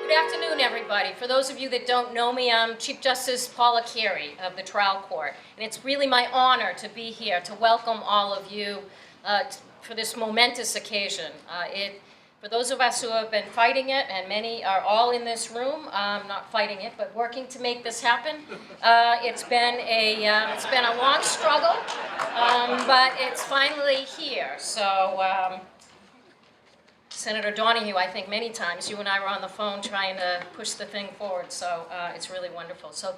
Good afternoon, everybody. For those of you that don't know me, I'm Chief Justice Paula Carey of the trial court, and it's really my honor to be here to welcome all of you for this momentous occasion. For those of us who have been fighting it, and many are all in this room, not fighting it, but working to make this happen, it's been a long struggle, but it's finally here. So. Senator Donoghue, I think many times, you and I were on the phone trying to push the thing forward, so it's really wonderful. So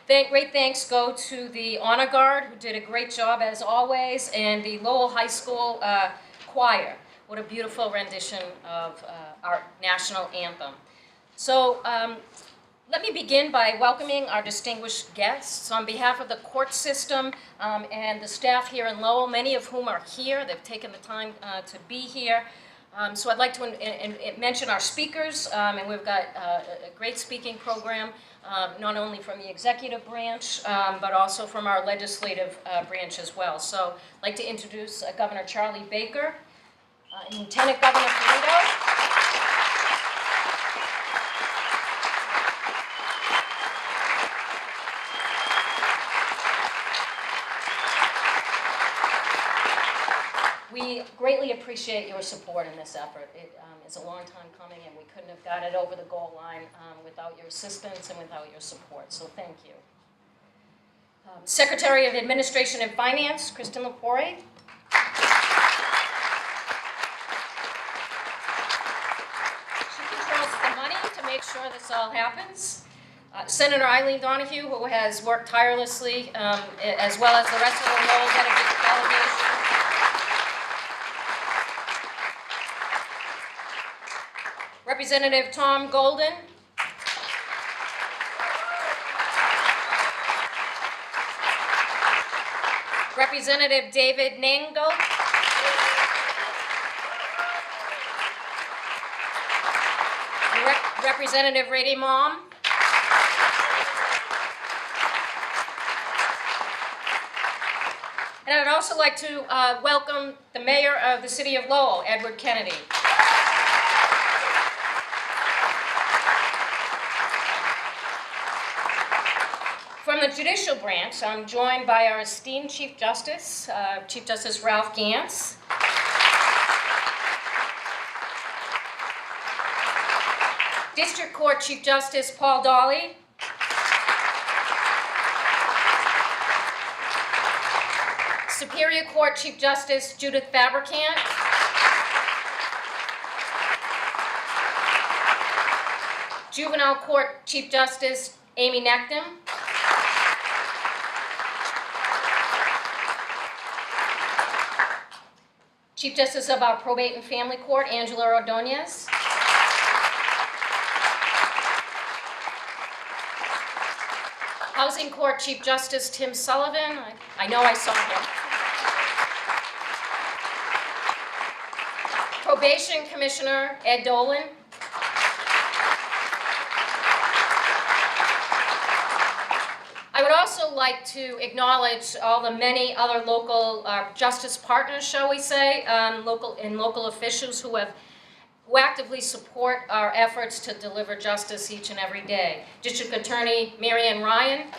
great thanks go to the Honor Guard, who did a great job as always, and the Lowell High School choir. What a beautiful rendition of our national anthem. So let me begin by welcoming our distinguished guests. On behalf of the court system and the staff here in Lowell, many of whom are here, they've taken the time to be here. So I'd like to mention our speakers, and we've got a great speaking program, not only from the executive branch, but also from our legislative branch as well. So I'd like to introduce Governor Charlie Baker, Lieutenant Governor Polito, we greatly appreciate your support in this effort. It is a long time coming, and we couldn't have got it over the goal line without your assistance and without your support, so thank you. Secretary of Administration and Finance, Kristen Lepore. She controls the money to make sure this all happens. Senator Eileen Donoghue, who has worked tirelessly, as well as the rest of the Lowell delegation. Representative Tom Golden. Representative David Nagle. Representative Rady Mom. And I'd also like to welcome the mayor of the city of Lowell, Edward Kennedy. From the Judicial branch, I'm joined by our esteemed Chief Justice, Chief Justice Ralph Gants. District Court Chief Justice Paul Dolly. Superior Court Chief Justice Judith Fabricant. Juvenile Court Chief Justice Amy Nectum. Chief Justice of our Probate and Family Court, Angela Ordonez. Housing Court Chief Justice Tim Sullivan. I know I saw him. Probation Commissioner Ed Dolan. I would also like to acknowledge all the many other local justice partners, shall we say, local officials who actively support our efforts to deliver justice each and every day. District Attorney Marianne Ryan.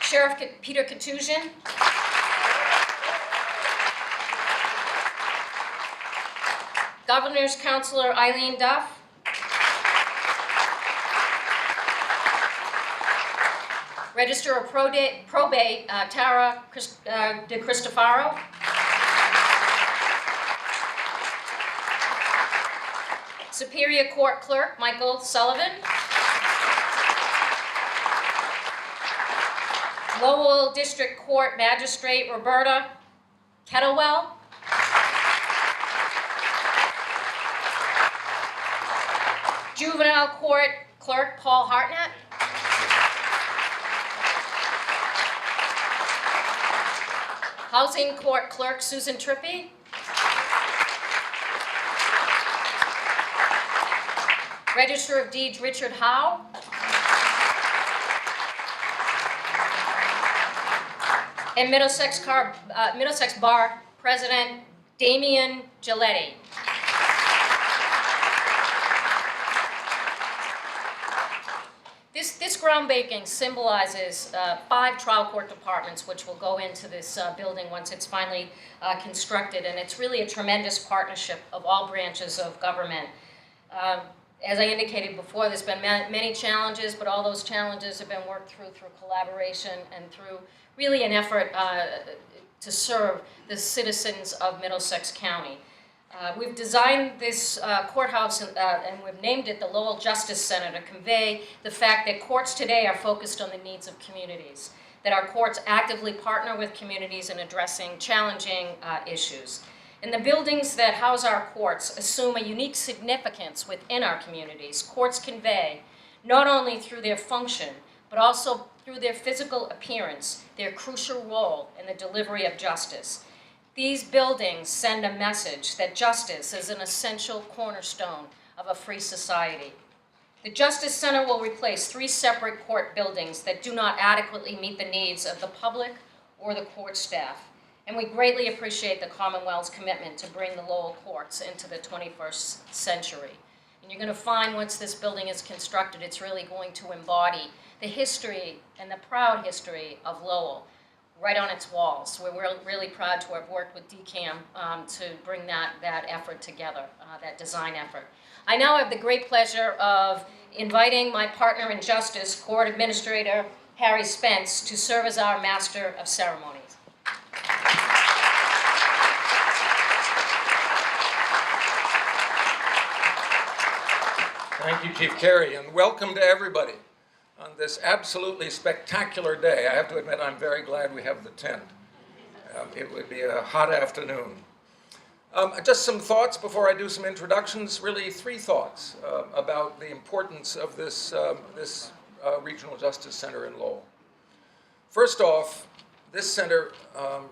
Sheriff Peter Katusian. Governor's Counselor Eileen Duff. Register of Probate Tara De Cristofaro. Superior Court Clerk Michael Sullivan. Lowell District Court Magistrate Roberta Kettlewell. Juvenile Court Clerk Paul Hartnett. Housing Court Clerk Susan Trippi. Register of Deeds Richard Howe. And Middlesex Bar President Damian Giletti. This groundbreaking symbolizes 5 trial court departments, which will go into this building once it's finally constructed, and it's really a tremendous partnership of all branches of government. As I indicated before, there's been many challenges, but all those challenges have been worked through collaboration and through really an effort to serve the citizens of Middlesex County. We've designed this courthouse and we've named it the Lowell Justice Center to convey the fact that courts today are focused on the needs of communities, that our courts actively partner with communities in addressing challenging issues. And the buildings that house our courts assume a unique significance within our communities. Courts convey, not only through their function, but also through their physical appearance, their crucial role in the delivery of justice. These buildings send a message that justice is an essential cornerstone of a free society. The Justice Center will replace 3 separate court buildings that do not adequately meet the needs of the public or the court staff. And we greatly appreciate the Commonwealth's commitment to bring the Lowell courts into the 21st century. And you're going to find once this building is constructed, it's really going to embody the history and the proud history of Lowell right on its walls. We're really proud to have worked with DCAM to bring that effort together, that design effort. I now have the great pleasure of inviting my partner in justice, Court Administrator Harry Spence, to serve as our Master of Ceremonies. Thank you, Chief Carey, and welcome to everybody on this absolutely spectacular day. I have to admit, I'm very glad we have the tent. It would be a hot afternoon. Just some thoughts before I do some introductions, really 3 thoughts about the importance of this Regional Justice Center in Lowell. First off, this center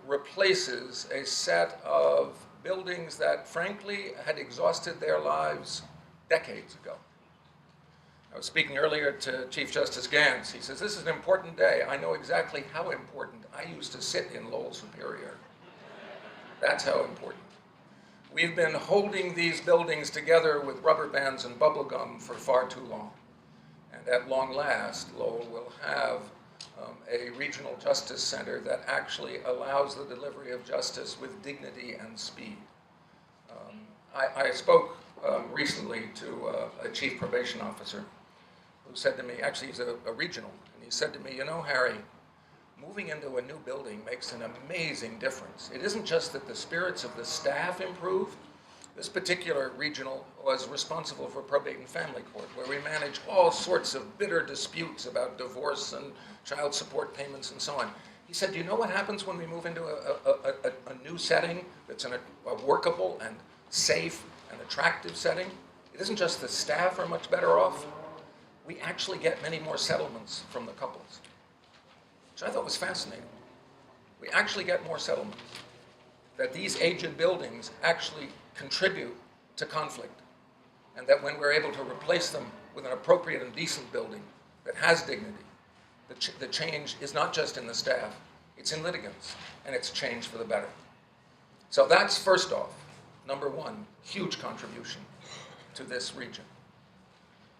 replaces a set of buildings that frankly had exhausted their lives decades ago. I was speaking earlier to Chief Justice Gants. He says, this is an important day. I know exactly how important. I used to sit in Lowell Superior. That's how important. We've been holding these buildings together with rubber bands and bubble gum for far too long. And at long last, Lowell will have a regional justice center that actually allows the delivery of justice with dignity and speed. I spoke recently to a chief probation officer who said to me, actually he's a regional, and he said to me, you know, Harry, moving into a new building makes an amazing difference. It isn't just that the spirits of the staff improve. This particular regional was responsible for probate and family court, where we manage all sorts of bitter disputes about divorce and child support payments and so on. He said, do you know what happens when we move into a new setting that's in a workable and safe and attractive setting? It isn't just the staff are much better off. We actually get many more settlements from the couples, which I thought was fascinating. We actually get more settlements. That these aged buildings actually contribute to conflict, and that when we're able to replace them with an appropriate and decent building that has dignity, the change is not just in the staff, it's in litigants, and it's change for the better. So that's first off, number 1, huge contribution to this region.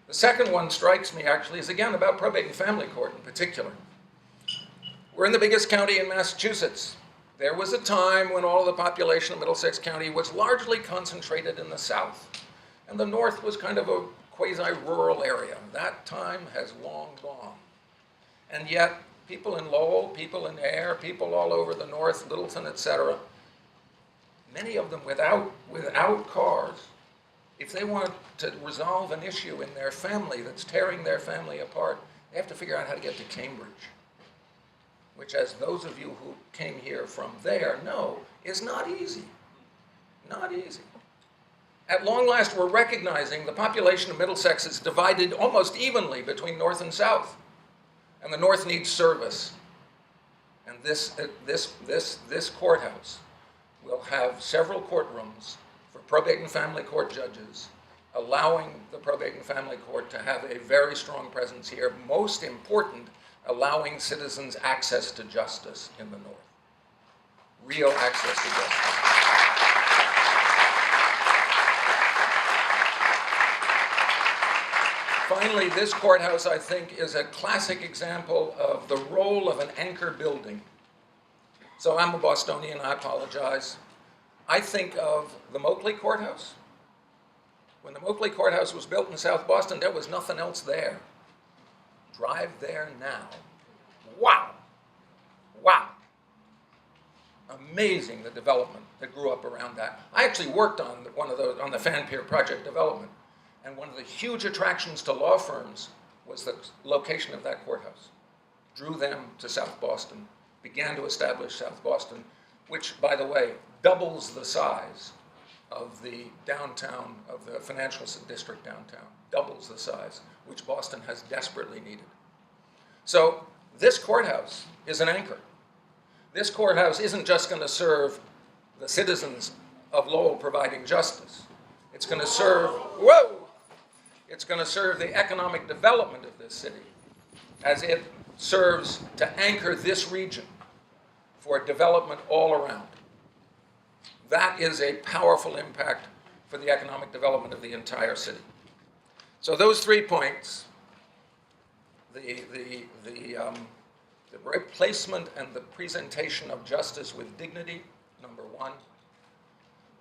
The second one strikes me actually is again about probate and family court in particular. We're in the biggest county in Massachusetts. There was a time when all of the population of Middlesex County was largely concentrated in the south, and the north was kind of a quasi-rural area. That time has long gone. And yet, people in Lowell, people in Ayr, people all over the north, Littleton, etc., many of them without cars, if they want to resolve an issue in their family that's tearing their family apart, they have to figure out how to get to Cambridge, which, as those of you who came here from there know, is not easy. Not easy. At long last, we're recognizing the population of Middlesex is divided almost evenly between north and south, and the north needs service. And this courthouse will have several courtrooms for probate and family court judges, allowing the probate and family court to have a very strong presence here. Most important, allowing citizens access to justice in the north. Real access to justice. Finally, this courthouse, I think, is a classic example of the role of an anchor building. So I'm a Bostonian, I apologize. I think of the Moakley Courthouse. When the Moakley Courthouse was built in South Boston, there was nothing else there. Drive there now. Wow. Wow. Amazing, the development that grew up around that. I actually worked on one of those, on the Fan Pier project development. And one of the huge attractions to law firms was the location of that courthouse. Drew them to South Boston, began to establish South Boston, which, by the way, doubles the size of the downtown, of the financial district downtown, doubles the size, which Boston has desperately needed. So this courthouse is an anchor. This courthouse isn't just going to serve the citizens of Lowell providing justice. It's going to serve, it's going to serve the economic development of this city as it serves to anchor this region for development all around. That is a powerful impact for the economic development of the entire city. So those 3 points, the replacement and the presentation of justice with dignity, number one.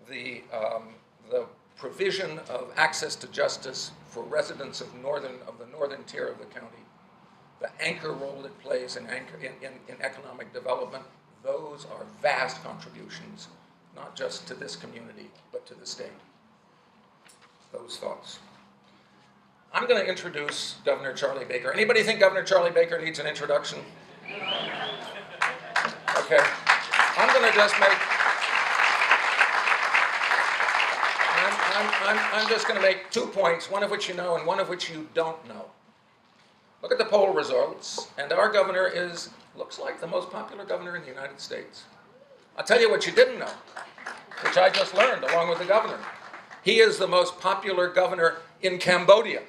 The provision of access to justice for residents of the northern tier of the county. The anchor role it plays in economic development. Those are vast contributions, not just to this community, but to the state. Those thoughts. I'm going to introduce Governor Charlie Baker. Anybody think Governor Charlie Baker needs an introduction? Okay. I'm going to just make, I'm just going to make 2 points, one of which you know and one of which you don't know. Look at the poll results, and our governor looks like the most popular governor in the United States. I'll tell you what you didn't know, which I just learned along with the governor. He is the most popular governor in Cambodia.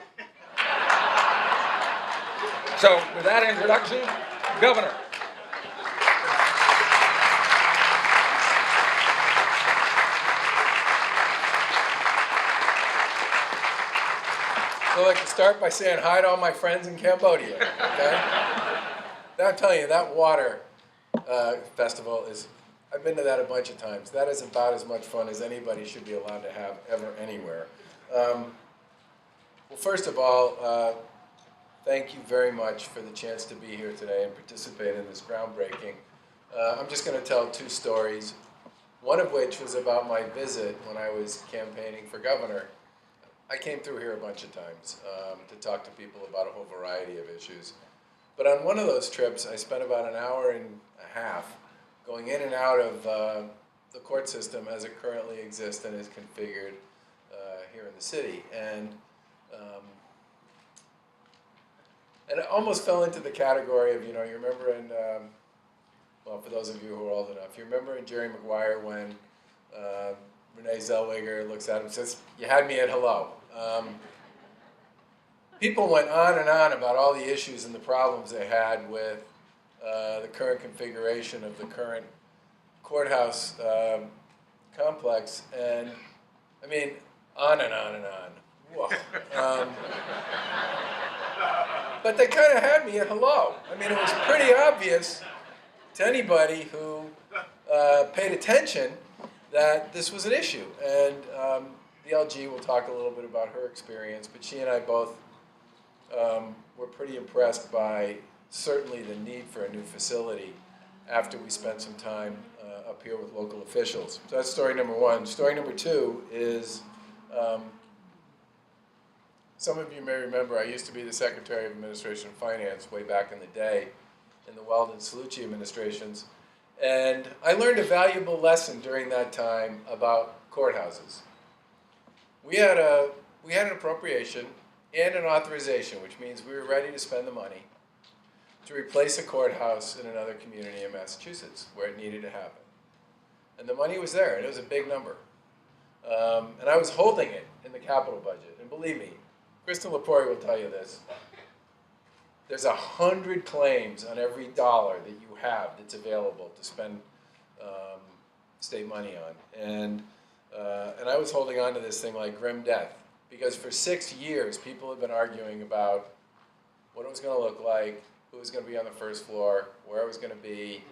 So, with that introduction, Governor. I'd like to start by saying hi to all my friends in Cambodia, okay? I'm telling you, that water festival I've been to that a bunch of times. That is about as much fun as anybody should be allowed to have ever anywhere. Well, first of all, thank you very much for the chance to be here today and participate in this groundbreaking. I'm just going to tell 2 stories, one of which was about my visit when I was campaigning for governor. I came through here a bunch of times to talk to people about a whole variety of issues. But on one of those trips, I spent about an hour and a half going in and out of the court system as it currently exists and is configured here in the city. And it almost fell into the category of, you remember in, well, for those of you who are old enough, you remember in Jerry Maguire when Renee Zellweger looks at him and says, "You had me at hello." People went on and on about all the issues and the problems they had with the current configuration of the current courthouse complex, and I mean, on and on and on. Whoa. But they kind of had me at hello. I mean, it was pretty obvious to anybody who paid attention that this was an issue. And the LG will talk a little bit about her experience, but she and I both were pretty impressed by certainly the need for a new facility after we spent some time up here with local officials. So that's story number 1. Story number 2 is, some of you may remember I used to be the Secretary of Administration and Finance way back in the day in the Weldon Cellucci administrations. And I learned a valuable lesson during that time about courthouses. We had an appropriation and an authorization, which means we were ready to spend the money to replace a courthouse in another community in Massachusetts where it needed to happen. And the money was there, and it was a big number. And I was holding it in the capital budget. And believe me, Kristen Lepore will tell you this. There's 100 claims on every dollar that you have that's available to spend state money on. And I was holding on to this thing like grim death. Because for 6 years, people have been arguing about what it was going to look like, who was going to be on the first floor, where it was going to be.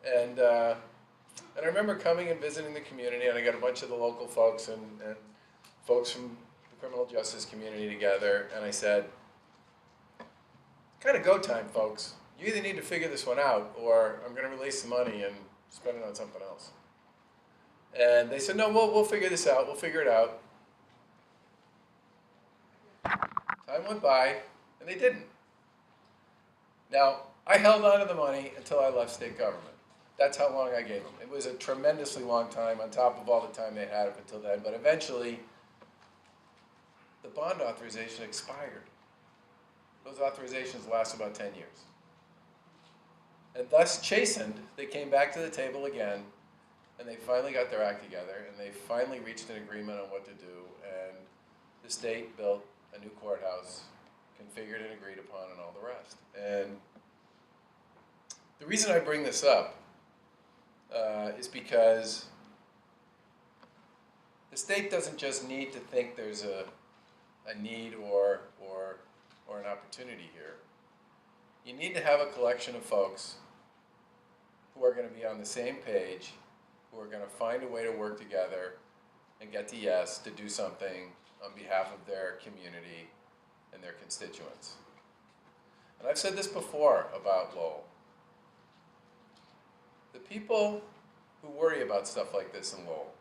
And I remember coming and visiting the community, and I got a bunch of the local folks and folks from the criminal justice community together, and I said, kind of go time, folks. You either need to figure this one out, or I'm going to release the money and spend it on something else. And they said, no, we'll figure this out. We'll figure it out. Time went by, and they didn't. Now, I held on to the money until I left state government. That's how long I gave them. It was a tremendously long time on top of all the time they had up until then. But eventually, the bond authorization expired. Those authorizations last about 10 years. And thus chastened, they came back to the table again, and they finally got their act together, and they finally reached an agreement on what to do, and the state built a new courthouse, configured and agreed upon, and all the rest. And the reason I bring this up is because the state doesn't just need to think there's a need or an opportunity here. You need to have a collection of folks who are going to be on the same page, who are going to find a way to work together and get to yes to do something on behalf of their community and their constituents. And I've said this before about Lowell. The people who worry about stuff like this in Lowell,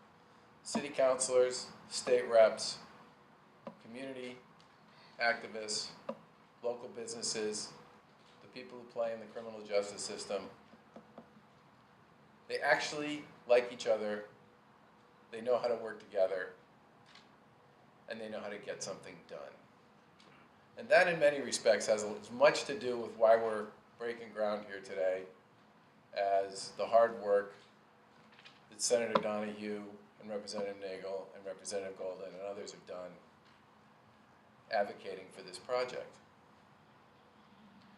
city councilors, state reps, community activists, local businesses, the people who play in the criminal justice system, they actually like each other, they know how to work together, and they know how to get something done. And that, in many respects, has as much to do with why we're breaking ground here today as the hard work that Senator Donoghue and Representative Nagle and Representative Golden and others have done advocating for this project.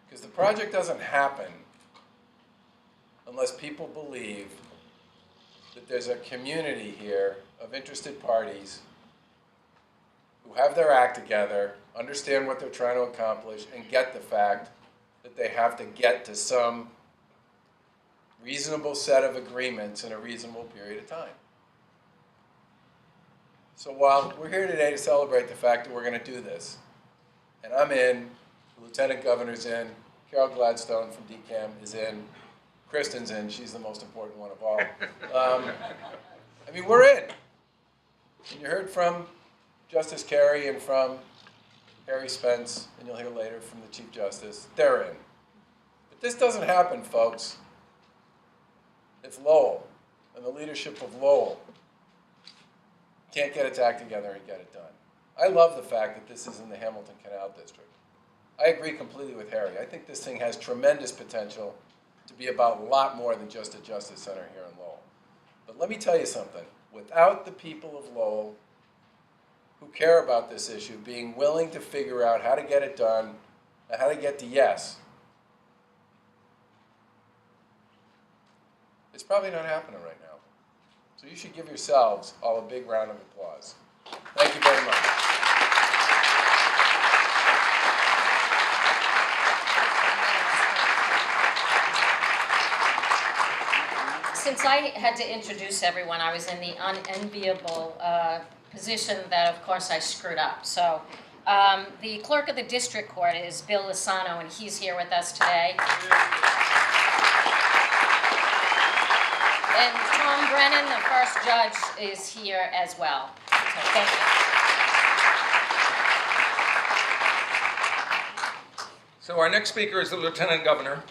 Because the project doesn't happen unless people believe that there's a community here of interested parties who have their act together, understand what they're trying to accomplish, and get the fact that they have to get to some reasonable set of agreements in a reasonable period of time. So while we're here today to celebrate the fact that we're going to do this, and I'm in, the Lieutenant Governor's in, Carol Gladstone from DCAM is in, Kristen's in, she's the most important one of all. I mean, we're in. And you heard from Justice Carey and from Harry Spence, and you'll hear later from the Chief Justice, they're in. But this doesn't happen, folks. It's Lowell, and the leadership of Lowell can't get its act together and get it done. I love the fact that this is in the Hamilton Canal District. I agree completely with Harry. I think this thing has tremendous potential to be about a lot more than just a Justice Center here in Lowell. But let me tell you something. Without the people of Lowell who care about this issue being willing to figure out how to get it done, and how to get to yes, it's probably not happening right now. So you should give yourselves all a big round of applause. Thank you very much. Since I had to introduce everyone, I was in the unenviable position that, of course, I screwed up. So the clerk of the district court is Bill Lasano, and he's here with us today. And Tom Brennan, the first judge, is here as well. So thank you. So our next speaker is the Lieutenant Governor.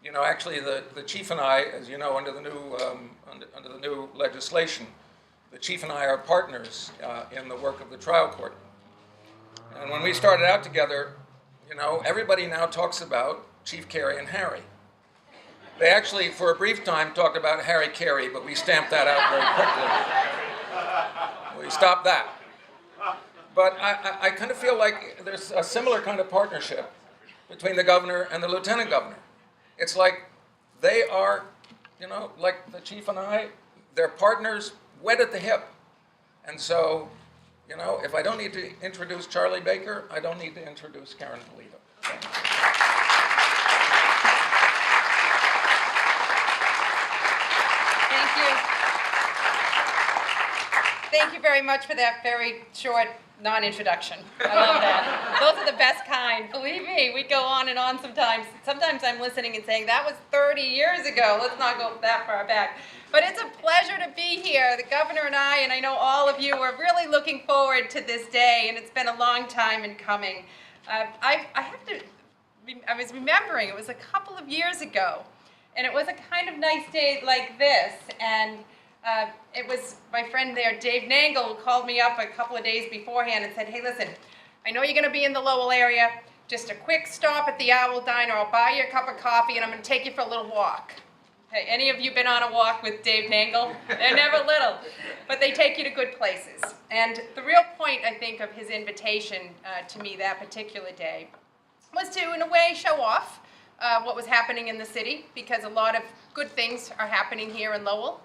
You know, actually, the chief and I, as you know, under the new legislation, the chief and I are partners in the work of the trial court. And when we started out together, you know, everybody now talks about Chief Carey and Harry. They actually, for a brief time, talked about Harry Carey, but we stamped that out very quickly. We stopped that. But I kind of feel like there's a similar kind of partnership between the governor and the lieutenant governor. It's like they are, you know, like the chief and I, they're partners wed at the hip. And so, you know, if I don't need to introduce Charlie Baker, I don't need to introduce Karyn Polito. Thank you. Thank you very much for that very short non-introduction. I love that. Those are the best kind. Believe me, we go on and on sometimes. Sometimes I'm listening and saying, that was 30 years ago. Let's not go that far back. But it's a pleasure to be here. The governor and I know all of you, are really looking forward to this day, and it's been a long time in coming. I was remembering, it was a couple of years ago, and it was a kind of nice day like this, and it was my friend there, Dave Nagle, who called me up a couple of days beforehand and said, hey, listen, I know you're going to be in the Lowell area. Just a quick stop at the Owl Diner. I'll buy you a cup of coffee, and I'm going to take you for a little walk. Hey, any of you been on a walk with Dave Nagle? They're never little, but they take you to good places. And the real point, I think, of his invitation to me that particular day was to, in a way, show off what was happening in the city, because a lot of good things are happening here in Lowell.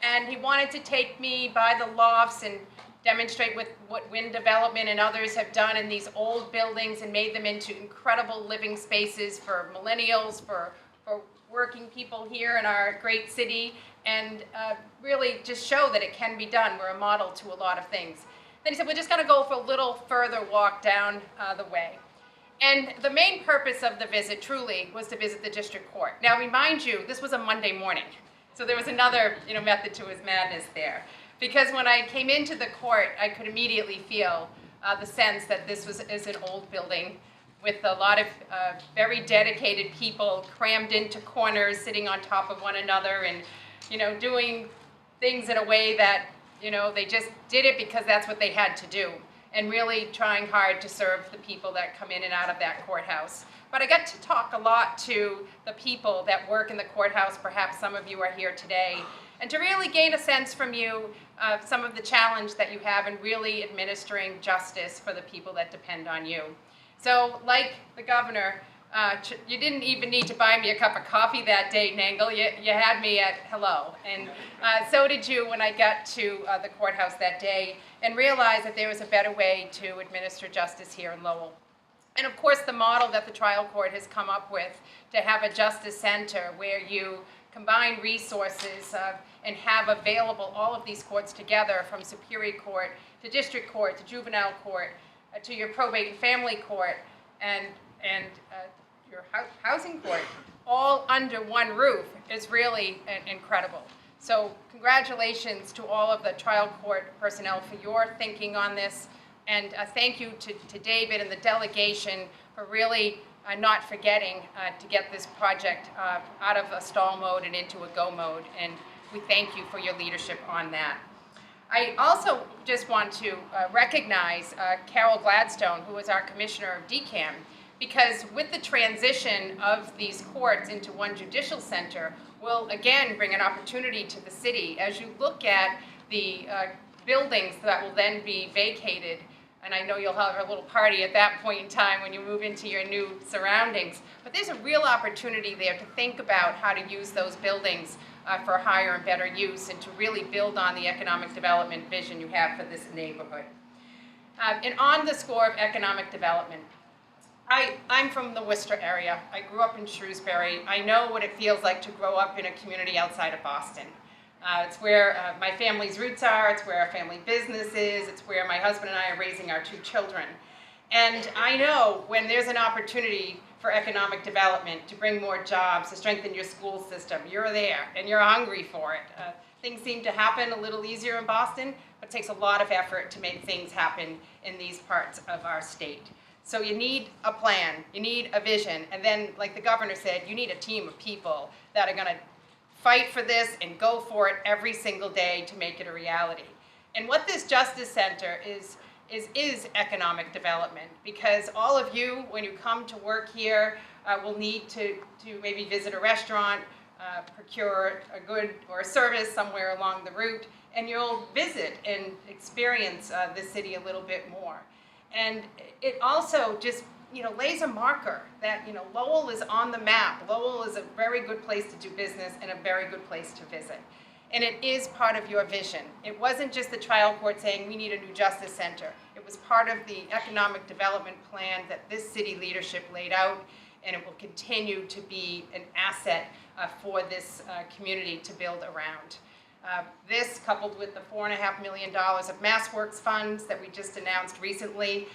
And he wanted to take me by the lofts and demonstrate what wind development and others have done in these old buildings and made them into incredible living spaces for millennials, for working people here in our great city, and really just show that it can be done. We're a model to a lot of things. Then he said, we're just going to go for a little further walk down the way. And the main purpose of the visit, truly, was to visit the district court. Now, remind you, this was a Monday morning. So there was another method to his madness there. Because when I came into the court, I could immediately feel the sense that this is an old building with a lot of very dedicated people crammed into corners, sitting on top of one another, and doing things in a way that they just did it because that's what they had to do, and really trying hard to serve the people that come in and out of that courthouse. But I got to talk a lot to the people that work in the courthouse. Perhaps some of you are here today, and to really gain a sense from you some of the challenge that you have in really administering justice for the people that depend on you. So, like the governor, you didn't even need to buy me a cup of coffee that day, Nagle. You had me at hello. And so did you when I got to the courthouse that day and realized that there was a better way to administer justice here in Lowell. And of course, the model that the trial court has come up with to have a justice center where you combine resources and have available all of these courts together, from Superior Court to District Court to Juvenile Court, to your probate and family court, and your housing court, all under one roof, is really incredible. So congratulations to all of the trial court personnel for your thinking on this, and thank you to David and the delegation for really not forgetting to get this project out of a stall mode and into a go mode, and we thank you for your leadership on that. I also just want to recognize Carol Gladstone, who is our Commissioner of DCAM, because with the transition of these courts into one judicial center will again bring an opportunity to the city. As you look at the buildings that will then be vacated, and I know you'll have a little party at that point in time when you move into your new surroundings, but there's a real opportunity there to think about how to use those buildings for higher and better use, and to really build on the economic development vision you have for this neighborhood. And on the score of economic development, I'm from the Worcester area. I grew up in Shrewsbury. I know what it feels like to grow up in a community outside of Boston. It's where my family's roots are, it's where our family business is, it's where my husband and I are raising our 2 children. And I know when there's an opportunity for economic development, to bring more jobs, to strengthen your school system, you're there and you're hungry for it. Things seem to happen a little easier in Boston, but it takes a lot of effort to make things happen in these parts of our state. So you need a plan, you need a vision, and then, like the governor said, you need a team of people that are gonna fight for this and go for it every single day to make it a reality. And what this Justice Center is economic development, because all of you, when you come to work here, will need to maybe visit a restaurant, procure a good or a service somewhere along the route, and you'll visit and experience the city a little bit more. And it also just lays a marker that Lowell is on the map. Lowell is a very good place to do business and a very good place to visit. And it is part of your vision. It wasn't just the trial court saying we need a new justice center. It was part of the economic development plan that this city leadership laid out, and it will continue to be an asset for this community to build around. This, coupled with the $4.5 million of MassWorks funds that we just announced recently,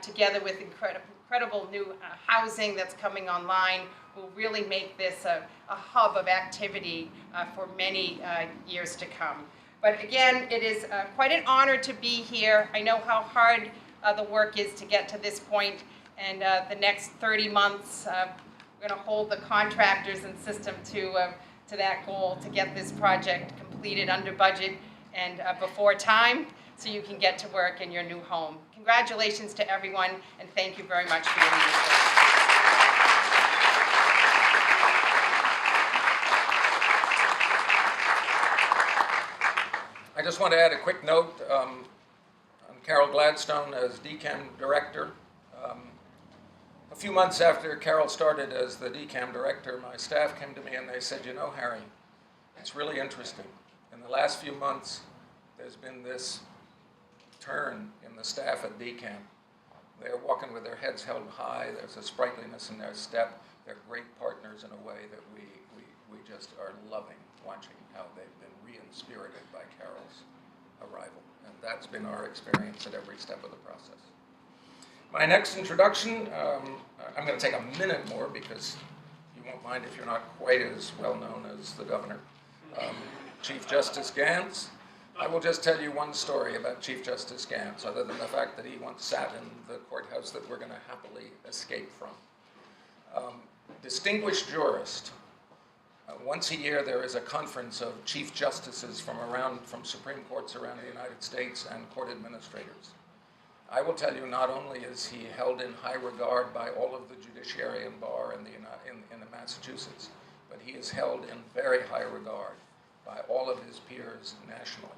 together with incredible new housing that's coming online, will really make this a hub of activity for many years to come. But again, it is quite an honor to be here. I know how hard the work is to get to this point, and the next 30 months, we're going to hold the contractors and system to that goal to get this project completed under budget and before time, so you can get to work in your new home. Congratulations to everyone, and thank you very much for your leadership. I just want to add a quick note on Carol Gladstone as DCAM director. A few months after Carol started as the DCAM director, my staff came to me and they said, you know, Harry, it's really interesting. In the last few months, there's been this turn in the staff at DCAM. They're walking with their heads held high. There's a sprightliness in their step. They're great partners in a way that we just are loving watching how they've been re-inspirited by Carol's arrival. And that's been our experience at every step of the process. My next introduction, I'm going to take a minute more because you won't mind if you're not quite as well known as the governor. Chief Justice Gants. I will just tell you one story about Chief Justice Gants, other than the fact that he once sat in the courthouse that we're going to happily escape from. Distinguished jurist. Once a year there is a conference of chief justices from Supreme Courts around the United States and court administrators. I will tell you, not only is he held in high regard by all of the judiciary and bar in Massachusetts, but he is held in very high regard by all of his peers nationally.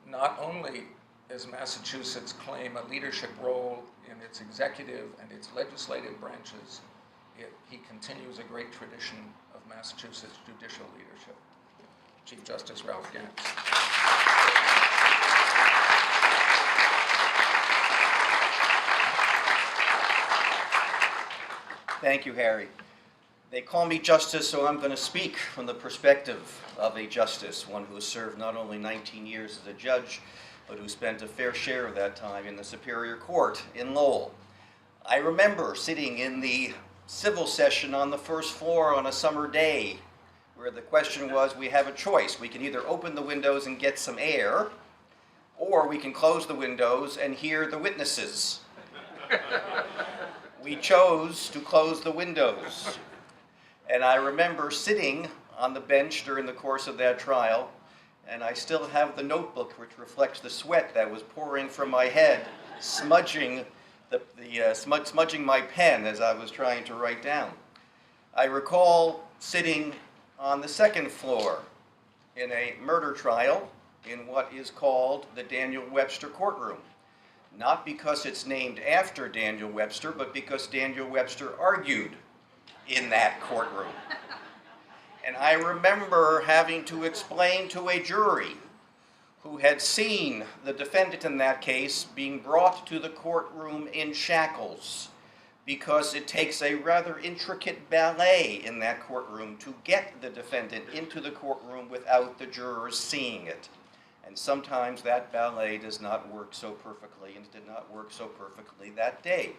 Not only does Massachusetts claim a leadership role in its executive and its legislative branches, he continues a great tradition of Massachusetts judicial leadership. Chief Justice Ralph Gants. Thank you, Harry. They call me Justice, so I'm going to speak from the perspective of a justice, one who has served not only 19 years as a judge, but who spent a fair share of that time in the Superior Court in Lowell. I remember sitting in the civil session on the first floor on a summer day, where the question was, we have a choice. We can either open the windows and get some air, or we can close the windows and hear the witnesses. We chose to close the windows. And I remember sitting on the bench during the course of that trial, and I still have the notebook which reflects the sweat that was pouring from my head, smudging smudging my pen as I was trying to write down. I recall sitting on the second floor in a murder trial in what is called the Daniel Webster courtroom. Not because it's named after Daniel Webster, but because Daniel Webster argued in that courtroom. And I remember having to explain to a jury who had seen the defendant in that case being brought to the courtroom in shackles, because it takes a rather intricate ballet in that courtroom to get the defendant into the courtroom without the jurors seeing it. And sometimes that ballet does not work so perfectly, and it did not work so perfectly that day.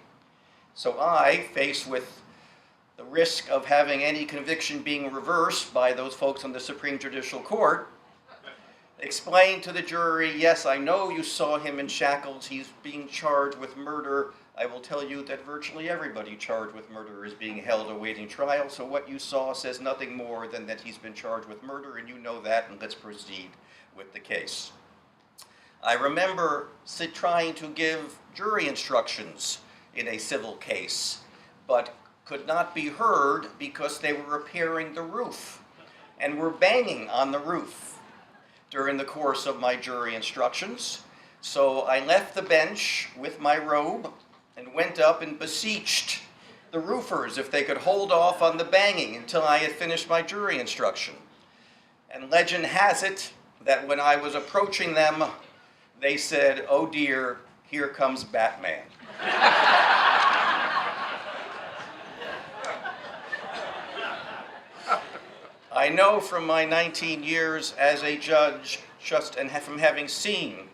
So I, faced with the risk of having any conviction being reversed by those folks on the Supreme Judicial Court, explained to the jury, yes, I know you saw him in shackles, he's being charged with murder. I will tell you that virtually everybody charged with murder is being held awaiting trial, so what you saw says nothing more than that he's been charged with murder, and you know that, and let's proceed with the case. I remember trying to give jury instructions in a civil case, but could not be heard because they were repairing the roof and were banging on the roof during the course of my jury instructions. So I left the bench with my robe and went up and beseeched the roofers if they could hold off on the banging until I had finished my jury instruction. And legend has it that when I was approaching them, they said, "Oh dear, here comes Batman." I know from my 19 years as a judge, and from having seen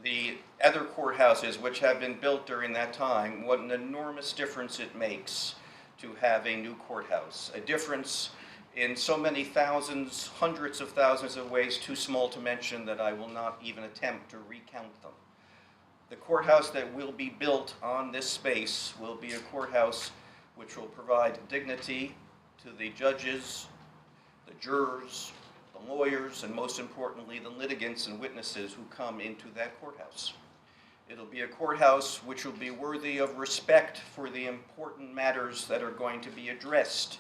the other courthouses which have been built during that time, what an enormous difference it makes to have a new courthouse. A difference in so many thousands, hundreds of thousands of ways too small to mention that I will not even attempt to recount them. The courthouse that will be built on this space will be a courthouse which will provide dignity to the judges, the jurors, the lawyers, and most importantly, the litigants and witnesses who come into that courthouse. It'll be a courthouse which will be worthy of respect for the important matters that are going to be addressed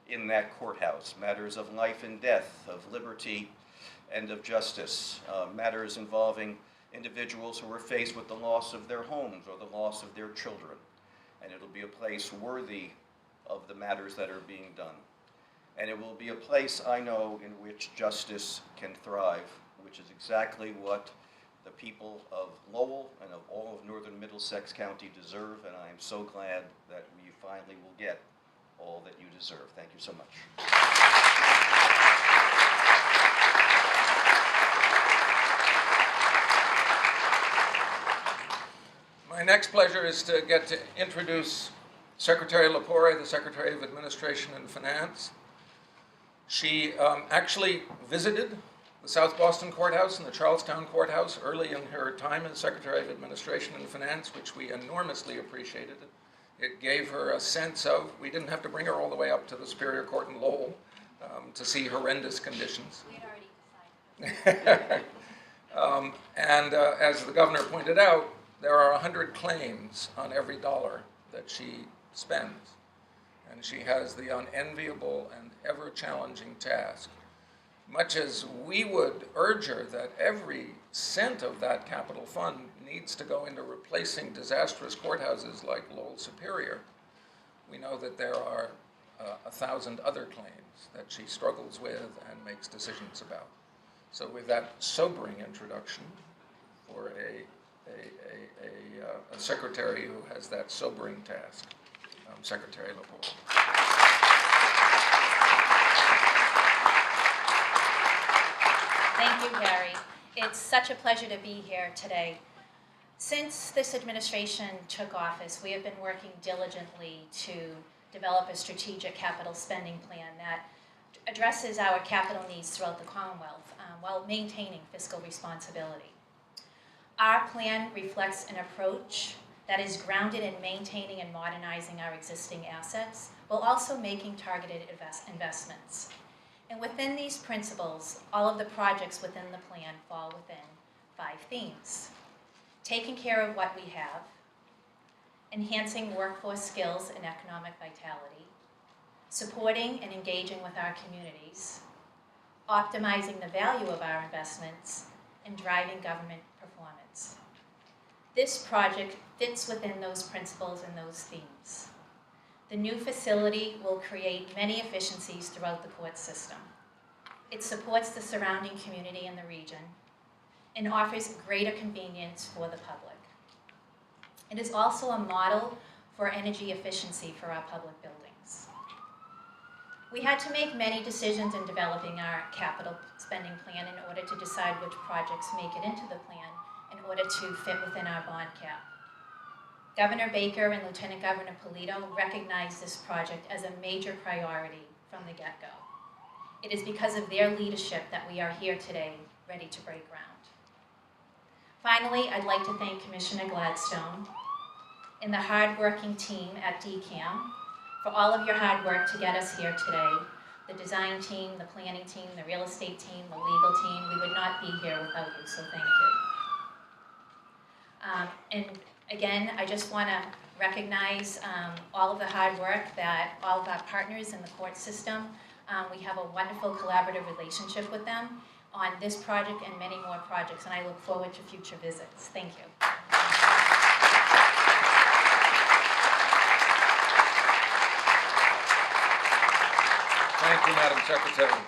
in that courthouse, matters of life and death, of liberty and of justice, matters involving individuals who are faced with the loss of their homes or the loss of their children. And it'll be a place worthy of the matters that are being done. And it will be a place, I know, in which justice can thrive, which is exactly what the people of Lowell and of all of northern Middlesex County deserve, and I am so glad that we finally will get all that you deserve. Thank you so much. My next pleasure is to get to introduce Secretary Lepore, the Secretary of Administration and Finance. She actually visited the South Boston Courthouse and the Charlestown Courthouse early in her time as Secretary of Administration and Finance, which we enormously appreciated. It gave her a sense of, we didn't have to bring her all the way up to the Superior Court in Lowell to see horrendous conditions. We had already decided. And as the governor pointed out, there are 100 claims on every dollar that she spends. And she has the unenviable and ever-challenging task. Much as we would urge her that every cent of that capital fund needs to go into replacing disastrous courthouses like Lowell Superior, we know that there are 1,000 other claims that she struggles with and makes decisions about. So with that sobering introduction for a secretary who has that sobering task, Secretary Lepore. Thank you, Carey. It's such a pleasure to be here today. Since this administration took office, we have been working diligently to develop a strategic capital spending plan that addresses our capital needs throughout the Commonwealth while maintaining fiscal responsibility. Our plan reflects an approach that is grounded in maintaining and modernizing our existing assets while also making targeted investments. And within these principles, all of the projects within the plan fall within 5 themes. Taking care of what we have, enhancing workforce skills and economic vitality, supporting and engaging with our communities, optimizing the value of our investments, and driving government performance. This project fits within those principles and those themes. The new facility will create many efficiencies throughout the court system. It supports the surrounding community and the region and offers greater convenience for the public. It is also a model for energy efficiency for our public buildings. We had to make many decisions in developing our capital spending plan in order to decide which projects make it into the plan in order to fit within our bond cap. Governor Baker and Lieutenant Governor Polito recognized this project as a major priority from the get-go. It is because of their leadership that we are here today, ready to break ground. Finally, I'd like to thank Commissioner Gladstone and the hard-working team at DCAM for all of your hard work to get us here today. The design team, the planning team, the real estate team, the legal team, we would not be here without you, so thank you. And again, I just want to recognize all of the hard work that all of our partners in the court system. We have a wonderful collaborative relationship with them on this project and many more projects, and I look forward to future visits. Thank you. Thank you, Madam Secretary.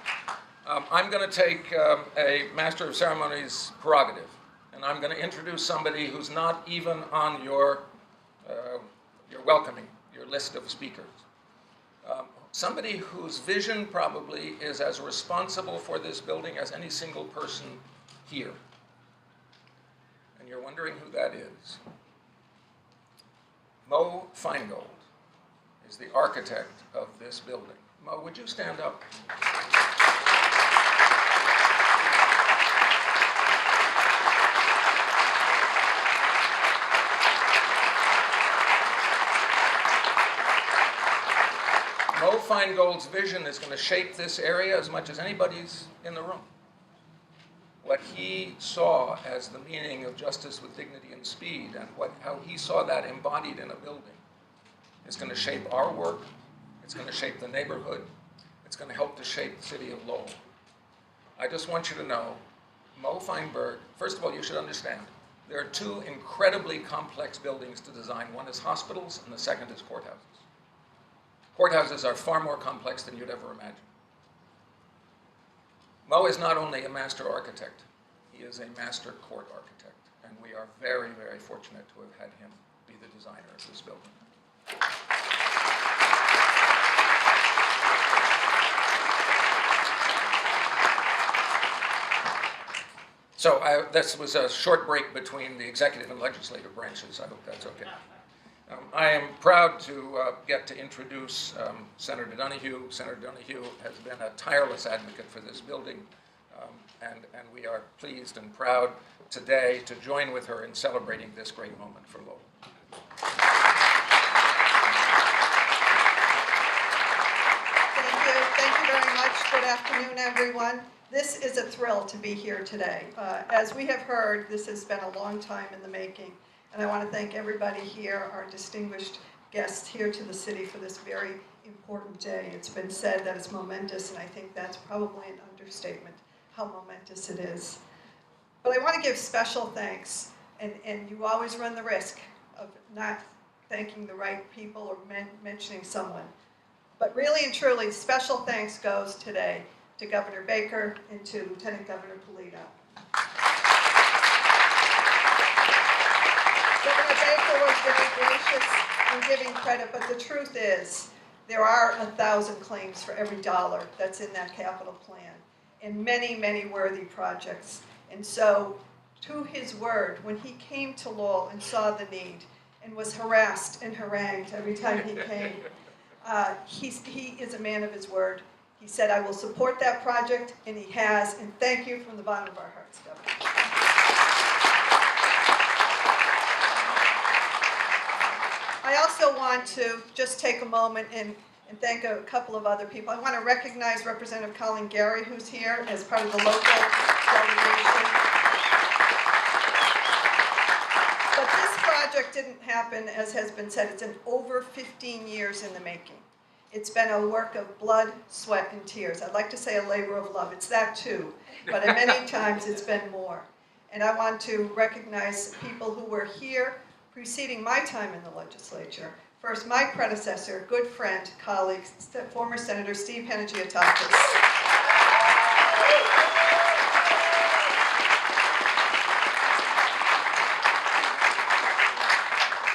I'm going to take a Master of Ceremonies prerogative, and I'm going to introduce somebody who's not even on your welcoming, your list of speakers. Somebody whose vision probably is as responsible for this building as any single person here. And you're wondering who that is. Mo Feingold is the architect of this building. Mo, would you stand up? Mo Feingold's vision is going to shape this area as much as anybody's in the room. What he saw as the meaning of justice with dignity and speed, and how he saw that embodied in a building, is going to shape our work. It's going to shape the neighborhood. It's going to help to shape the city of Lowell. I just want you to know, Mo Feinberg, first of all, you should understand, there are two incredibly complex buildings to design. One is hospitals, and the second is courthouses. Courthouses are far more complex than you'd ever imagine. Mo is not only a master architect, he is a master court architect, and we are very, very fortunate to have had him be the designer of this building. So this was a short break between the executive and legislative branches. I hope that's okay. I am proud to get to introduce Senator Donoghue. Senator Donoghue has been a tireless advocate for this building, and we are pleased and proud today to join with her in celebrating this great moment for Lowell. Thank you very much. Good afternoon, everyone. This is a thrill to be here today. As we have heard, this has been a long time in the making. And I want to thank everybody here, our distinguished guests here to the city for this very important day. It's been said that it's momentous, and I think that's probably an understatement, how momentous it is. But I want to give special thanks, and you always run the risk of not thanking the right people or mentioning someone. But really and truly, special thanks goes today to Governor Baker and to Lieutenant Governor Polito. Governor Baker was very gracious in giving credit, but the truth is there are 1,000 claims for every dollar that's in that capital plan, and many, many worthy projects. And so, to his word, when he came to Lowell and saw the need and was harassed and harangued every time he came, he is a man of his word. He said, I will support that project, and he has, and thank you from the bottom of our hearts, Governor. I also want to just take a moment and thank a couple of other people. I want to recognize Representative Carey, who's here as part of the local delegation. But this project didn't happen, as has been said. It's been over 15 years in the making. It's been a work of blood, sweat, and tears. I'd like to say a labor of love. It's that too, but many times it's been more. And I want to recognize people who were here preceding my time in the legislature. First, my predecessor, good friend, colleague, former Senator Steve Panagiotakis.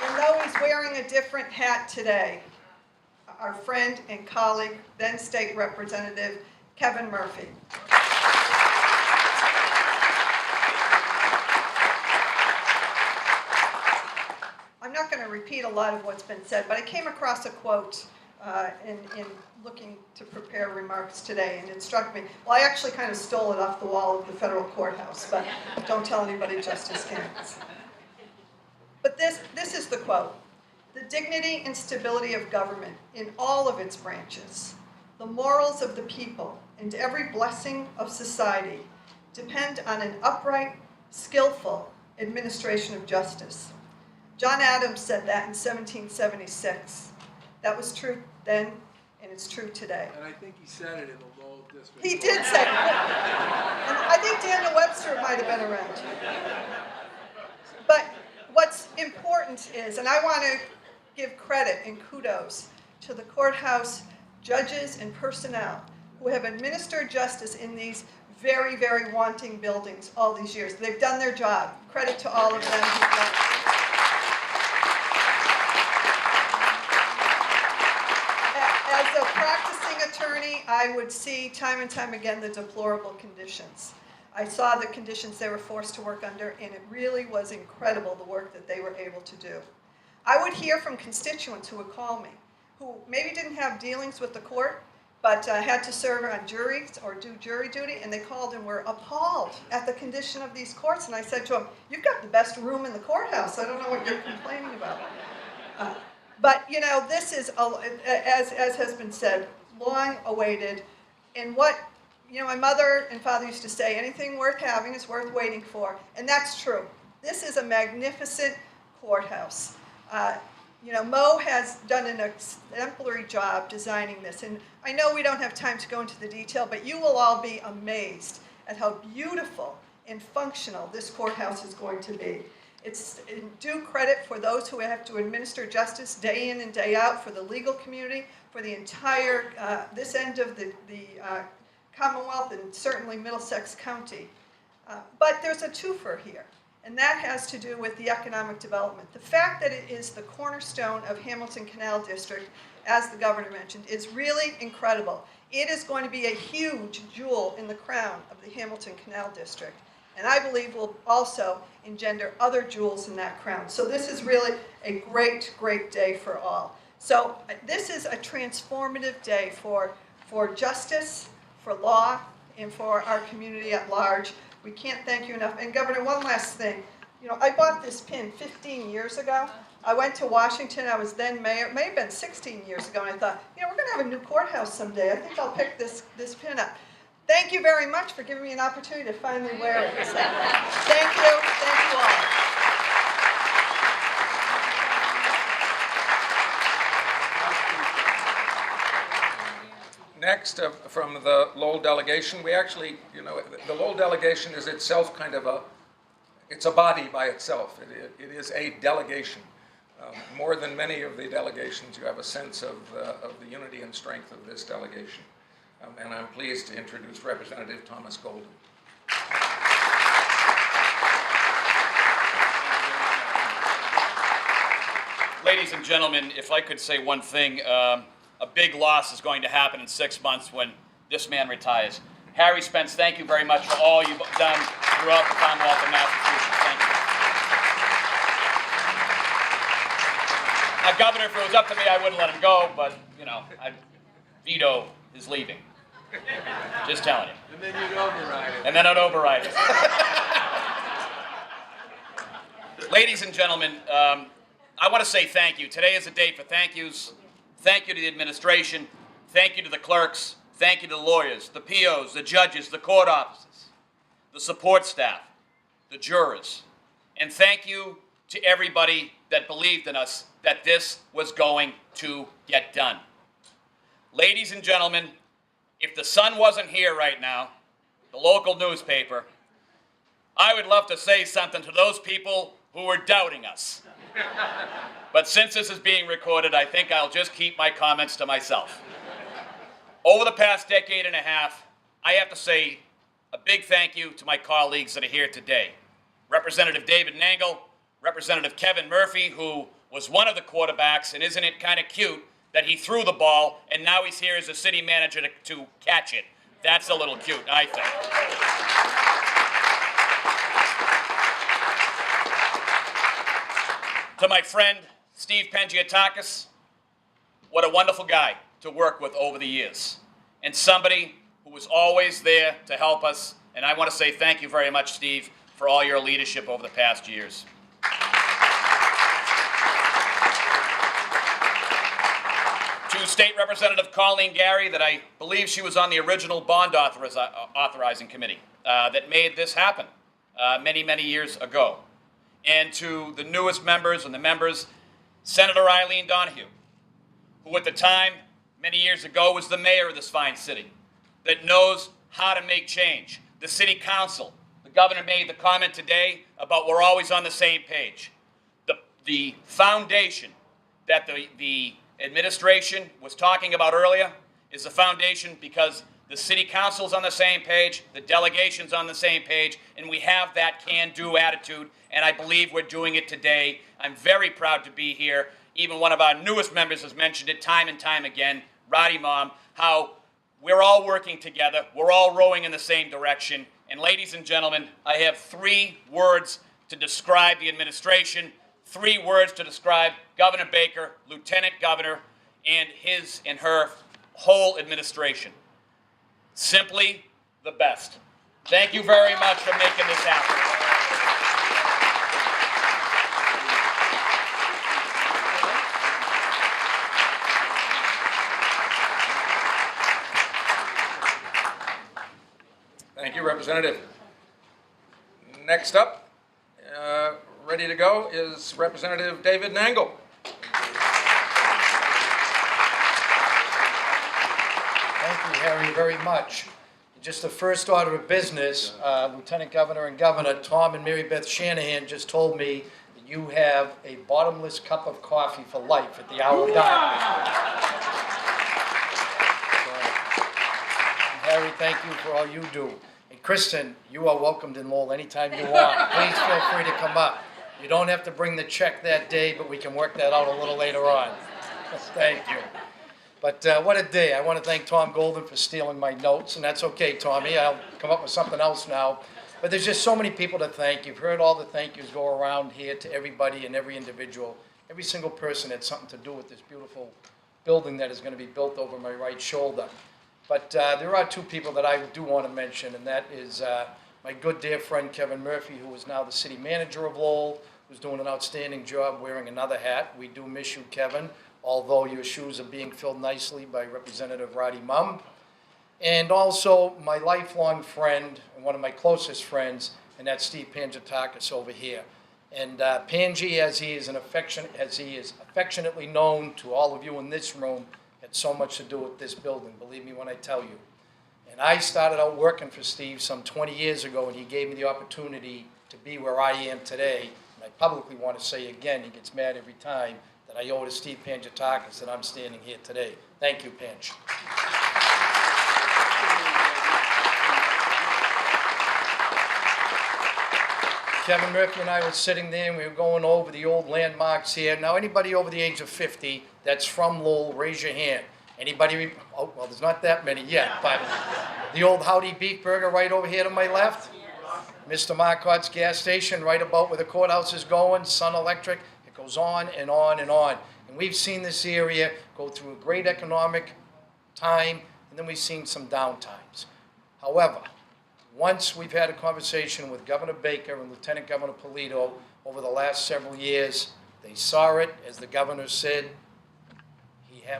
And though he's wearing a different hat today, our friend and colleague, then State Representative Kevin Murphy. I'm not going to repeat a lot of what's been said, but I came across a quote in looking to prepare remarks today, and it struck me. Well, I actually kind of stole it off the wall of the federal courthouse, but don't tell anybody, Justice Gants. But this is the quote. The dignity and stability of government in all of its branches, the morals of the people, and every blessing of society depend on an upright, skillful administration of justice. John Adams said that in 1776. That was true then, and it's true today. And I think he said it in the Lowell district. He did say it. And I think Daniel Webster might have been around. But what's important is, and I want to give credit and kudos to the courthouse judges and personnel who have administered justice in these very, very wanting buildings all these years. They've done their job. Credit to all of them who've done it. As a practicing attorney, I would see time and time again the deplorable conditions. I saw the conditions they were forced to work under, and it really was incredible the work that they were able to do. I would hear from constituents who would call me, who maybe didn't have dealings with the court, but had to serve on juries or do jury duty, and they called and were appalled at the condition of these courts. And I said to them, "You've got the best room in the courthouse. I don't know what you're complaining about." But you know, this is, as has been said, long awaited. And what, you know, my mother and father used to say, anything worth having is worth waiting for. And that's true. This is a magnificent courthouse. You know, Mo has done an exemplary job designing this. And I know we don't have time to go into the detail, but you will all be amazed at how beautiful and functional this courthouse is going to be. It's due credit for those who have to administer justice day in and day out, for the legal community, for the entire, this end of the Commonwealth and certainly Middlesex County. But there's a twofer here, and that has to do with the economic development. The fact that it is the cornerstone of Hamilton Canal District, as the governor mentioned, is really incredible. It is going to be a huge jewel in the crown of the Hamilton Canal District, and I believe will also engender other jewels in that crown. So this is really a great, great day for all. So this is a transformative day for justice, for law, and for our community at large. We can't thank you enough. And Governor, one last thing. You know, I bought this pin 15 years ago. I went to Washington. I was then mayor. It may have been 16 years ago. And I thought, you know, we're going to have a new courthouse someday. I think I'll pick this pin up. Thank you very much for giving me an opportunity to finally wear it. Thank you. Thank you all. Next, from the Lowell delegation, we actually, you know, the Lowell delegation is itself kind of it's a body by itself. It is a delegation. More than many of the delegations, you have a sense of the unity and strength of this delegation. And I'm pleased to introduce Representative Thomas Golden. Ladies and gentlemen, if I could say one thing, a big loss is going to happen in 6 months when this man retires. Harry Spence, thank you very much for all you've done throughout the Commonwealth of Massachusetts. Thank you. Now, Governor, if it was up to me, I wouldn't let him go, but, you know, I'd veto his leaving. Just telling you. And then you'd override it. And then I'd override it. Ladies and gentlemen, I want to say thank you. Today is a day for thank yous. Thank you to the administration. Thank you to the clerks. Thank you to the lawyers, the POs, the judges, the court officers, the support staff, the jurors. And thank you to everybody that believed in us that this was going to get done. Ladies and gentlemen, if the Sun wasn't here right now, the local newspaper, I would love to say something to those people who were doubting us. But since this is being recorded, I think I'll just keep my comments to myself. Over the past decade and a half, I have to say a big thank you to my colleagues that are here today. Representative David Nagle, Representative Kevin Murphy, who was one of the quarterbacks, and isn't it kind of cute that he threw the ball, and now he's here as a city manager to catch it. That's a little cute, I think. To my friend, Steve Pangiotakis, what a wonderful guy to work with over the years, and somebody who was always there to help us, and I want to say thank you very much, Steve, for all your leadership over the past years. To State Representative Colleen Gary, that I believe she was on the original bond authorizing committee that made this happen many, many years ago. And to the newest members and the members, Senator Eileen Donoghue, who at the time, many years ago, was the mayor of this fine city, that knows how to make change. The city council, the governor made the comment today about we're always on the same page. The foundation that the administration was talking about earlier is the foundation because The city council's on the same page, the delegation's on the same page, and we have that can-do attitude, and I believe we're doing it today. I'm very proud to be here. Even one of our newest members has mentioned it time and time again, Roddy Mom, how we're all working together, we're all rowing in the same direction. And ladies and gentlemen, I have 3 words to describe the administration, 3 words to describe Governor Baker, Lieutenant Governor, and his and her whole administration. Simply the best. Thank you very much for making this happen. Thank you, Representative. Next up, ready to go, is Representative David Nagle. Thank you, Harry, very much. Just the first order of business, Lieutenant Governor and Governor Tom and Mary Beth Shanahan just told me that you have a bottomless cup of coffee for life at the hour of dime. Harry, thank you for all you do. And Kristen, you are welcomed in Lowell anytime you want. Please feel free to come up. You don't have to bring the check that day, but we can work that out a little later on. Thank you. But what a day. I want to thank Tom Golden for stealing my notes, and that's okay, Tommy. I'll come up with something else now. But there's just so many people to thank. You've heard all the thank yous go around here to everybody and every individual. Every single person had something to do with this beautiful building that is going to be built over my right shoulder. But there are 2 people that I do want to mention, and that is my good dear friend Kevin Murphy, who is now the city manager of Lowell, who's doing an outstanding job wearing another hat. We do miss you, Kevin, although your shoes are being filled nicely by Representative Roddy Mum. And also my lifelong friend and one of my closest friends, and that's Steve Pangiatakis over here. And Pangy, as he is affectionately known to all of you in this room, had so much to do with this building, believe me when I tell you. And I started out working for Steve some 20 years ago, and he gave me the opportunity to be where I am today. And I publicly want to say again, he gets mad every time, that I owe to Steve Pangiatakis that I'm standing here today. Thank you, Panch. Kevin Murphy and I were sitting there, and we were going over the old landmarks here. Now, anybody over the age of 50 that's from Lowell, raise your hand. Anybody? Oh, well, there's not that many yet, but the old Howdy Beef Burger right over here to my left. Mr. Marcotte's gas station right about where the courthouse is going, Sun Electric. It goes on and on and on. And we've seen this area go through a great economic time, and then we've seen some downtimes. However, once we've had a conversation with Governor Baker and Lieutenant Governor Polito over the last several years, they saw it, as the governor said.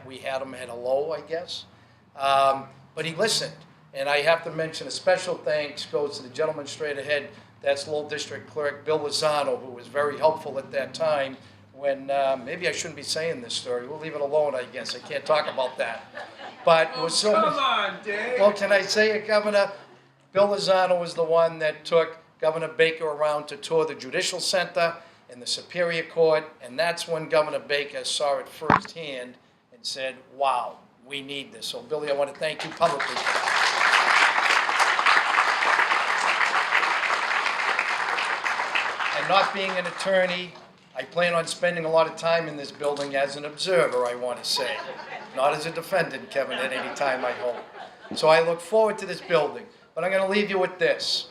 We had him at a low, I guess. But he listened. And I have to mention a special thanks goes to the gentleman straight ahead. That's Lowell District Clerk Bill Lozano, who was very helpful at that time when, maybe I shouldn't be saying this story. We'll leave it alone, I guess. I can't talk about that. But it was so much. Come on, Dave. Well, can I say it, Governor? Bill Lozano was the one that took Governor Baker around to tour the Judicial Center and the Superior Court, and that's when Governor Baker saw it firsthand and said, wow, we need this. So, Billy, I want to thank you publicly. And not being an attorney, I plan on spending a lot of time in this building as an observer, I want to say. Not as a defendant, Kevin, at any time, I hope. So I look forward to this building. But I'm going to leave you with this.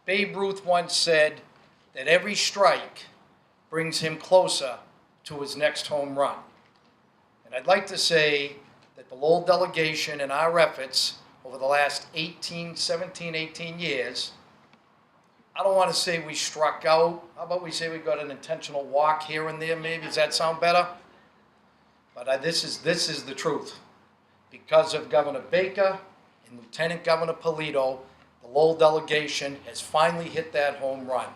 Babe Ruth once said that every strike brings him closer to his next home run. And I'd like to say that the Lowell delegation and our efforts over the last 17, 18 years, I don't want to say we struck out. How about we say we got an intentional walk here and there, maybe? Does that sound better? But this is the truth. Because of Governor Baker and Lieutenant Governor Polito, the Lowell delegation has finally hit that home run.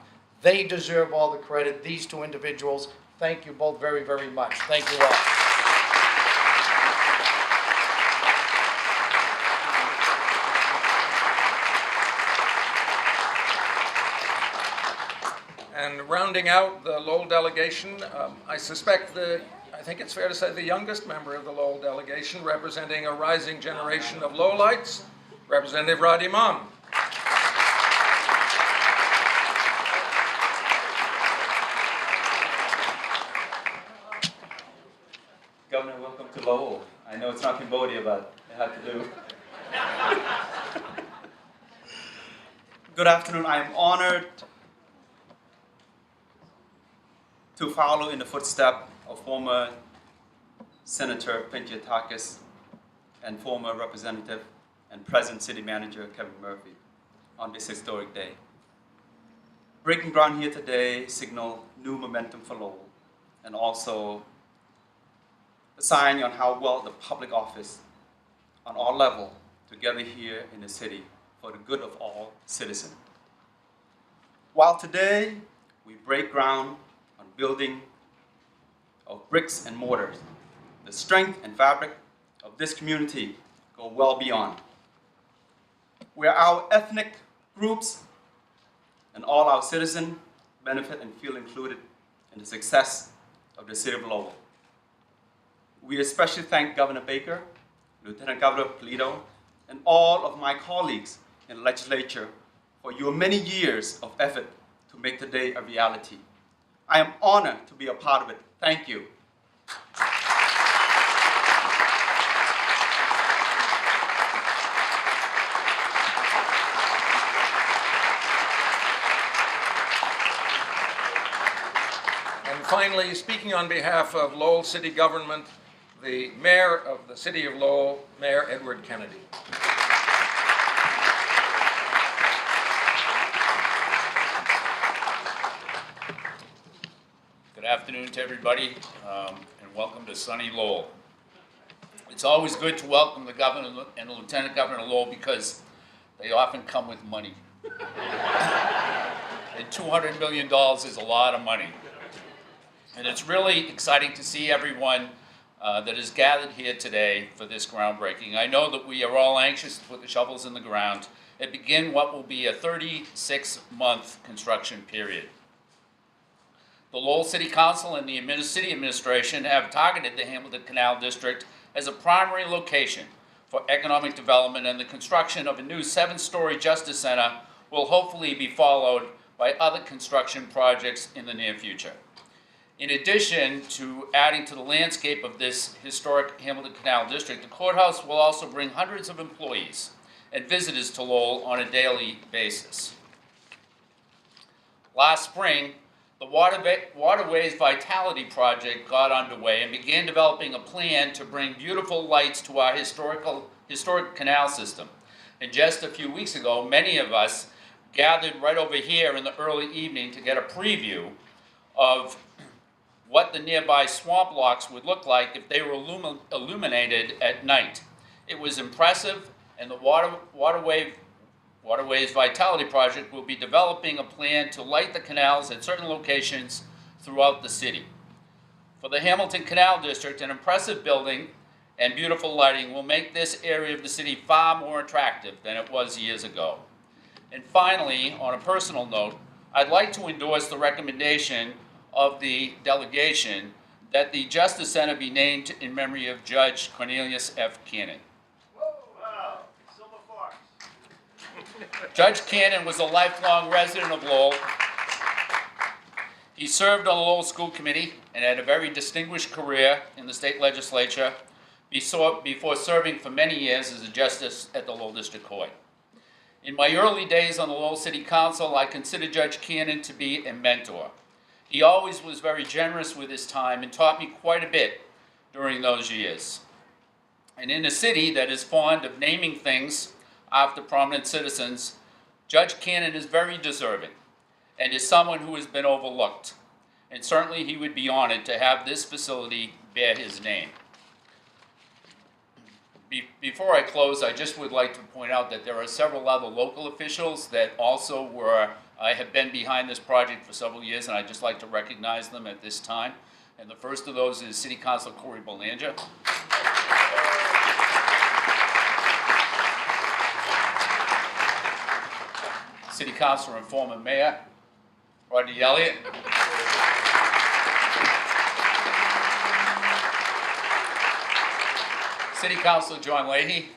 They deserve all the credit. These 2 individuals, thank you both very, very much. Thank you all. And And rounding out the Lowell delegation, I think it's fair to say the youngest member of the Lowell delegation, representing a rising generation of Lowellites, Representative Rod Imam. Governor, welcome to Lowell. I know it's not Cambodia, but it had to do. Good afternoon. I am honored to follow in the footsteps of former Senator Penjatakis and former Representative and present City Manager Kevin Murphy on this historic day. Breaking ground here today signals new momentum for Lowell and also a sign on how well the public office on all levels together here in the city for the good of all citizens. While today we break ground on building of bricks and mortars, the strength and fabric of this community go well beyond. Where our ethnic groups and all our citizens benefit and feel included in the success of the city of Lowell. We especially thank Governor Baker, Lieutenant Governor Polito, and all of my colleagues in the legislature for your many years of effort to make today a reality. I am honored to be a part of it. Thank you. And finally, speaking on behalf of Lowell City Government, the Mayor of the City of Lowell, Mayor Edward Kennedy. Good afternoon to everybody, and welcome to sunny Lowell. It's always good to welcome the Governor and the Lieutenant Governor of Lowell because they often come with money. And $200 million is a lot of money. And it's really exciting to see everyone that is gathered here today for this groundbreaking. I know that we are all anxious to put the shovels in the ground and begin what will be a 36-month construction period. The Lowell City Council and the City Administration have targeted the Hamilton Canal District as a primary location for economic development, and the construction of a new 7-story Justice Center will hopefully be followed by other construction projects in the near future. In addition to adding to the landscape of this historic Hamilton Canal District, the courthouse will also bring hundreds of employees and visitors to Lowell on a daily basis. Last spring, the Waterways Vitality Project got underway and began developing a plan to bring beautiful lights to our historic canal system. And just a few weeks ago, many of us gathered right over here in the early evening to get a preview of what the nearby swamp locks would look like if they were illuminated at night. It was impressive, and the Waterways Vitality Project will be developing a plan to light the canals at certain locations throughout the city. For the Hamilton Canal District, an impressive building and beautiful lighting will make this area of the city far more attractive than it was years ago. And finally, on a personal note, I'd like to endorse the recommendation of the delegation that the Justice Center be named in memory of Judge Cornelius F. Cannon. Judge Cannon was a lifelong resident of Lowell. He served on the Lowell School Committee and had a very distinguished career in the state legislature before serving for many years as a justice at the Lowell District Court. In my early days on the Lowell City Council, I considered Judge Cannon to be a mentor. He always was very generous with his time and taught me quite a bit during those years. And in a city that is fond of naming things after prominent citizens, Judge Cannon is very deserving and is someone who has been overlooked. And certainly he would be honored to have this facility bear his name. Before I close, I just would like to point out that there are several other local officials that also have been behind this project for several years, and I'd just like to recognize them at this time. And the first of those is City Councilor Corey Belanger. City Councilor and former Mayor Rodney Elliott. City Councilor John Leahy.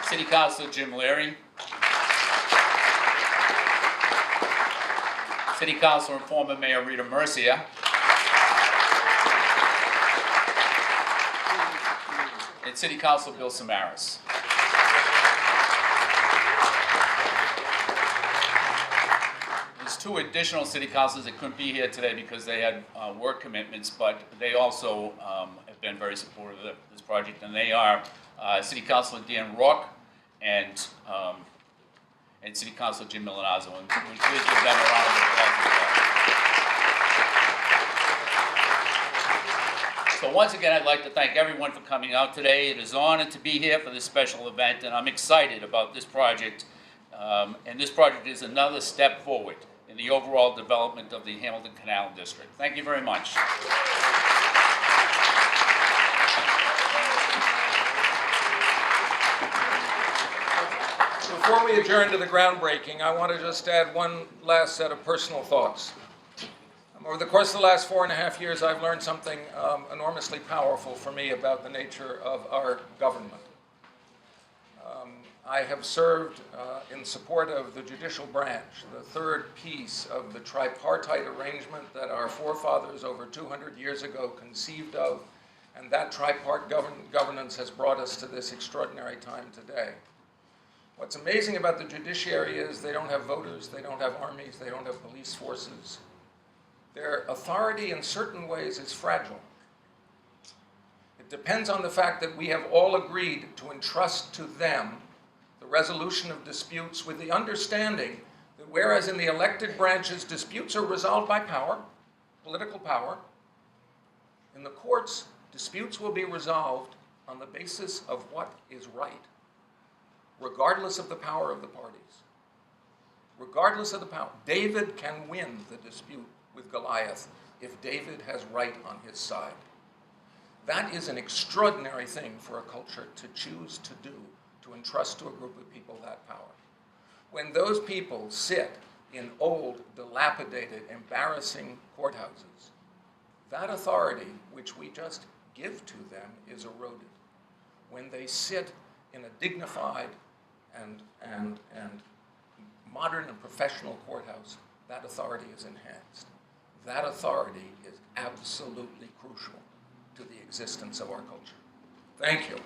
City Councilor Jim Leary. City Councilor and former Mayor Rita Mercia. And City Councilor Bill Samaras. There's two additional city councilors that couldn't be here today because they had work commitments, but they also have been very supportive of this project, and they are City Councilor Dan Rourke and City Councilor Jim Milanazzo, and we please give them a round of applause as well. So once again, I'd like to thank everyone for coming out today. It is an honor to be here for this special event, and I'm excited about this project. And this project is another step forward in the overall development of the Hamilton Canal District. Thank you very much. Before we adjourn to the groundbreaking, I want to just add one last set of personal thoughts. Over the course of the last 4.5 years, I've learned something enormously powerful for me about the nature of our government. I have served in support of the judicial branch, the third piece of the tripartite arrangement that our forefathers over 200 years ago conceived of, and that tripartite governance has brought us to this extraordinary time today. What's amazing about the judiciary is they don't have voters, they don't have armies, they don't have police forces. Their authority in certain ways is fragile. It depends on the fact that we have all agreed to entrust to them the resolution of disputes with the understanding that whereas in the elected branches disputes are resolved by power, political power, in the courts disputes will be resolved on the basis of what is right, regardless of the power of the parties. Regardless of the power. David can win the dispute with Goliath if David has right on his side. That is an extraordinary thing for a culture to choose to do, to entrust to a group of people that power. When those people sit in old, dilapidated, embarrassing courthouses, that authority which we just give to them is eroded. When they sit in a dignified and modern and professional courthouse, that authority is enhanced. That authority is absolutely crucial to the existence of our culture. Thank you.